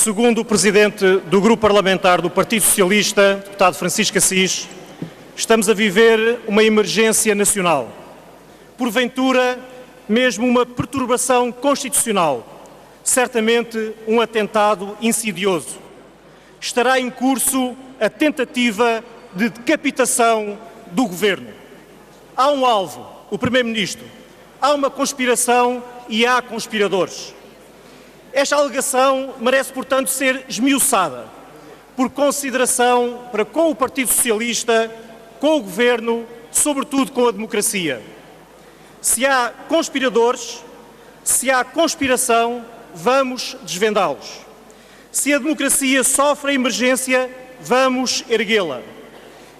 Segundo o Presidente do Grupo Parlamentar do Partido Socialista, deputado Francisco Assis, estamos a viver uma emergência nacional. Porventura, mesmo uma perturbação constitucional. Certamente um atentado insidioso. Estará em curso a tentativa de decapitação do Governo. Há um alvo, o Primeiro-Ministro. Há uma conspiração e há conspiradores. Esta alegação merece, portanto, ser esmiuçada, por consideração para com o Partido Socialista, com o Governo, sobretudo com a democracia. Se há conspiradores, se há conspiração, vamos desvendá-los. Se a democracia sofre a emergência, vamos erguê-la.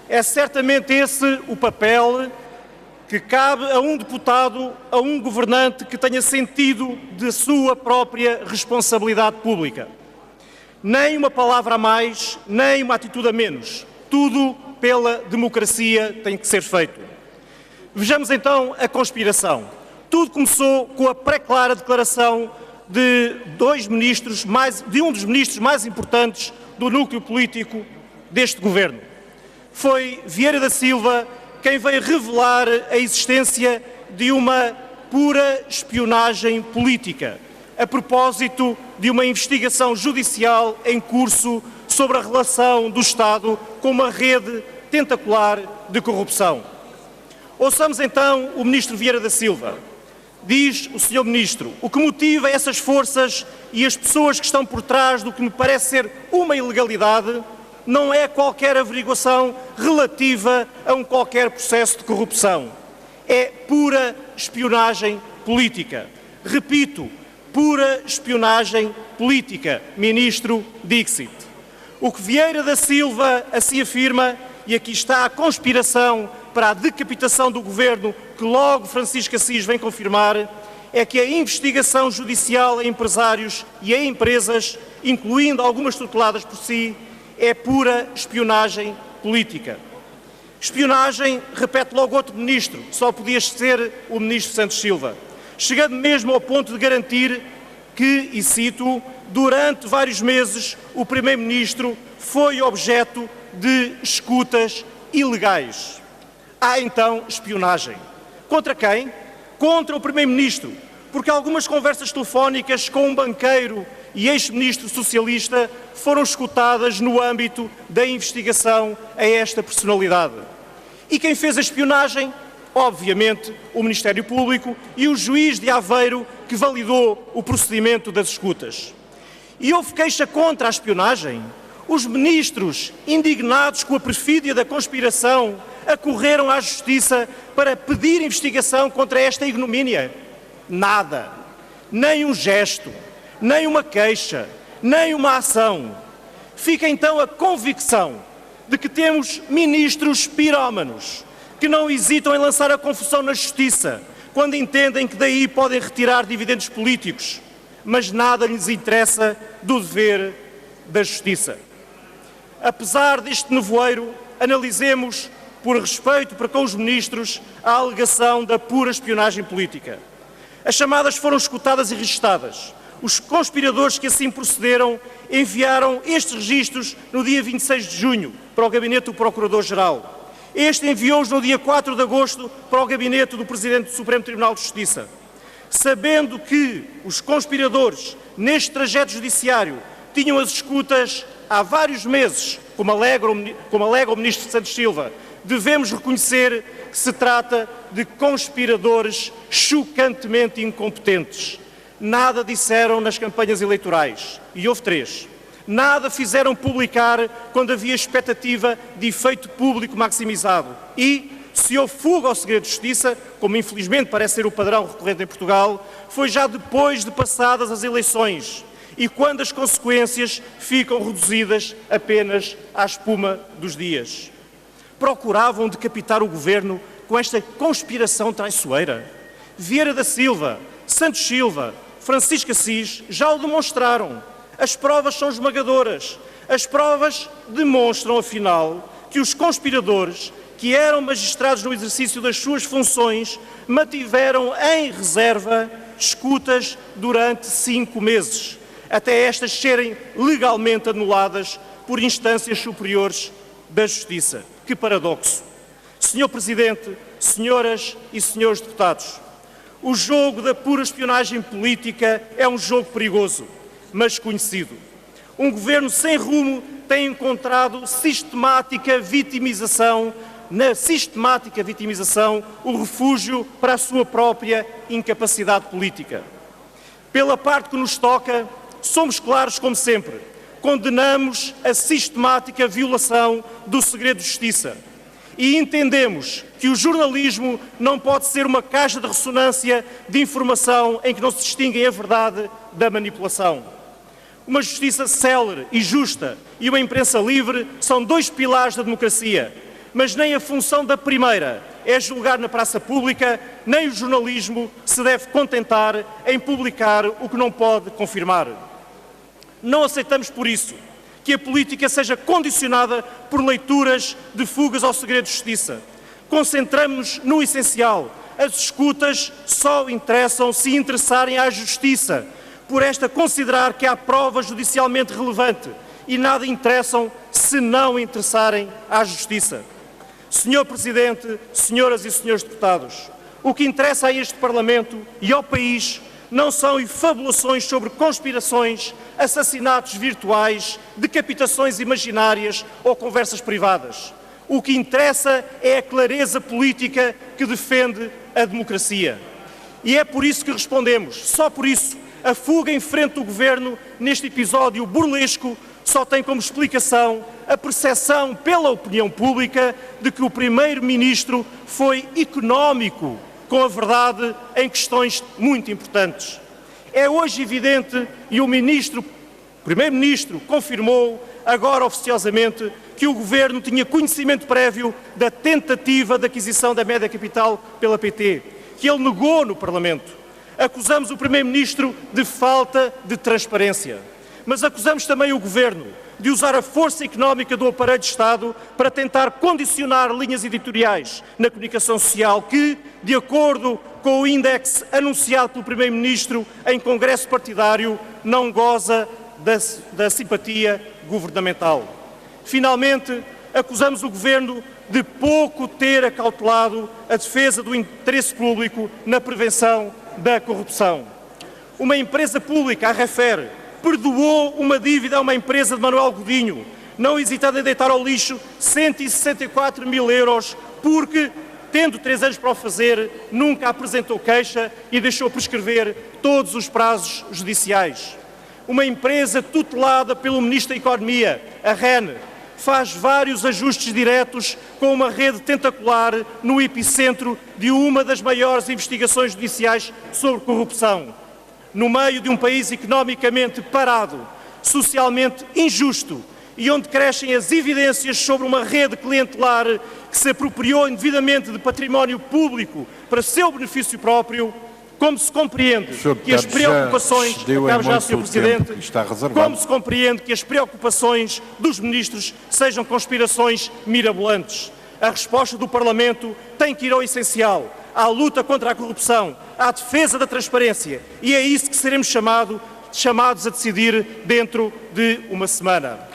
É certamente esse o papel que cabe a um deputado, a um governante que tenha sentido de sua própria responsabilidade pública. Nem uma palavra a mais, nem uma atitude a menos. Tudo pela democracia tem que ser feito. Vejamos então a conspiração. Tudo começou com a pré-clara declaração de um dos ministros mais importantes do núcleo político deste governo. Foi Vieira da Silva quem veio revelar a existência de uma pura espionagem política, a propósito de uma investigação judicial em curso sobre a relação do Estado com uma rede tentacular de corrupção. Ouçamos então o Ministro Vieira da Silva. Diz o Sr. Ministro, o que motiva essas forças e as pessoas que estão por trás do que me parece ser uma ilegalidade não é qualquer averiguação relativa a um qualquer processo de corrupção. É pura espionagem política. Repito, pura espionagem política. Ministro Dixit. O que Vieira da Silva assim afirma, e aqui está a conspiração para a decapitação do Governo, que logo Francisco Assis vem confirmar, é que a investigação judicial a empresários e a empresas, incluindo algumas tuteladas por si, é pura espionagem política. Espionagem, repete logo outro ministro, só podia ser o ministro Santos Silva, chegando mesmo ao ponto de garantir que, e cito, durante vários meses o Primeiro-Ministro foi objeto de escutas ilegais. Há então espionagem. Contra quem? Contra o Primeiro-Ministro, porque algumas conversas telefónicas com um banqueiro e ex-ministro socialista foram escutadas no âmbito da investigação a esta personalidade. E quem fez a espionagem? Obviamente, o Ministério Público e o juiz de Aveiro que validou o procedimento das escutas. E houve queixa contra a espionagem? Os ministros, indignados com a perfídia da conspiração, acorreram à Justiça para pedir investigação contra esta ignomínia? Nada. Nem um gesto, nem uma queixa, nem uma ação. Fica então a convicção de que temos ministros pirómanos que não hesitam em lançar a confusão na Justiça quando entendem que daí podem retirar dividendos políticos, mas nada lhes interessa do dever da Justiça. Apesar deste nevoeiro, analisemos, por respeito para com os ministros, a alegação da pura espionagem política. As chamadas foram escutadas e registadas. Os conspiradores que assim procederam enviaram estes registros no dia 26 de junho para o gabinete do Procurador-Geral. Este enviou-os no dia 4 de agosto para o gabinete do Presidente do Supremo Tribunal de Justiça. Sabendo que os conspiradores, neste trajeto judiciário, tinham as escutas há vários meses, como alega o Ministro Santos Silva, devemos reconhecer que se trata de conspiradores chocantemente incompetentes. Nada disseram nas campanhas eleitorais, e houve 3. Nada fizeram publicar quando havia expectativa de efeito público maximizado. E, se houve fuga ao segredo de justiça, como infelizmente parece ser o padrão recorrente em Portugal, foi já depois de passadas as eleições e quando as consequências ficam reduzidas apenas à espuma dos dias. Procuravam decapitar o Governo com esta conspiração traiçoeira. Vieira da Silva, Santos Silva, Francisco Assis já o demonstraram. As provas são esmagadoras. As provas demonstram, afinal, que os conspiradores, que eram magistrados no exercício das suas funções, mantiveram em reserva escutas durante 5 meses. até estas serem legalmente anuladas por instâncias superiores da Justiça. Que paradoxo! Senhor Presidente, senhoras e senhores deputados, o jogo da pura espionagem política é um jogo perigoso, mas conhecido. Um governo sem rumo tem encontrado na sistemática vitimização, o refúgio para a sua própria incapacidade política. Pela parte que nos toca, somos claros como sempre. Condenamos a sistemática violação do segredo de justiça e entendemos que o jornalismo não pode ser uma caixa de ressonância de informação em que não se distinguem a verdade da manipulação. Uma justiça célere e justa e uma imprensa livre são dois pilares da democracia, mas nem a função da primeira é julgar na praça pública, nem o jornalismo se deve contentar em publicar o que não pode confirmar. Não aceitamos, por isso, que a política seja condicionada por leituras de fugas ao segredo de justiça. Concentramos-nos no essencial. As escutas só interessam se interessarem à justiça, por esta considerar que há prova judicialmente relevante, e nada interessam se não interessarem à justiça. Senhor Presidente, senhoras e senhores deputados, o que interessa a este Parlamento e ao país não são fabulações sobre conspirações, assassinatos virtuais, decapitações imaginárias ou conversas privadas. O que interessa é a clareza política que defende a democracia. E é por isso que respondemos, só por isso, a fuga em frente do Governo neste episódio burlesco só tem como explicação a percepção pela opinião pública de que o Primeiro-Ministro foi económico com a verdade em questões muito importantes. É hoje evidente, e o Primeiro-Ministro confirmou, agora oficiosamente, que o Governo tinha conhecimento prévio da tentativa de aquisição da Média Capital pela PT, que ele negou no Parlamento. Acusamos o Primeiro-Ministro de falta de transparência, mas acusamos também o Governo de usar a força económica do aparelho de Estado para tentar condicionar linhas editoriais na comunicação social que, de acordo com o índice anunciado pelo Primeiro-Ministro em congresso partidário, não goza da simpatia governamental. Finalmente, acusamos o Governo de pouco ter acautelado a defesa do interesse público na prevenção da corrupção. Uma empresa pública, a Refer, perdoou uma dívida a uma empresa de Manuel Godinho, não hesitando em deitar ao lixo 164 mil euros, porque, tendo 3 anos para o fazer, nunca apresentou queixa e deixou prescrever todos os prazos judiciais. Uma empresa tutelada pelo Ministro da Economia, a REN, faz vários ajustes diretos com uma rede tentacular no epicentro de uma das maiores investigações judiciais sobre corrupção. No meio de um país economicamente parado, socialmente injusto e onde crescem as evidências sobre uma rede clientelar que se apropriou indevidamente de património público para seu benefício próprio, como se compreende que as preocupações, acabo já, Sr. Presidente, como se compreende que as preocupações dos ministros sejam conspirações mirabolantes? A resposta do Parlamento tem que ir ao essencial, à luta contra a corrupção, à defesa da transparência, e é isso que seremos chamados a decidir dentro de uma semana.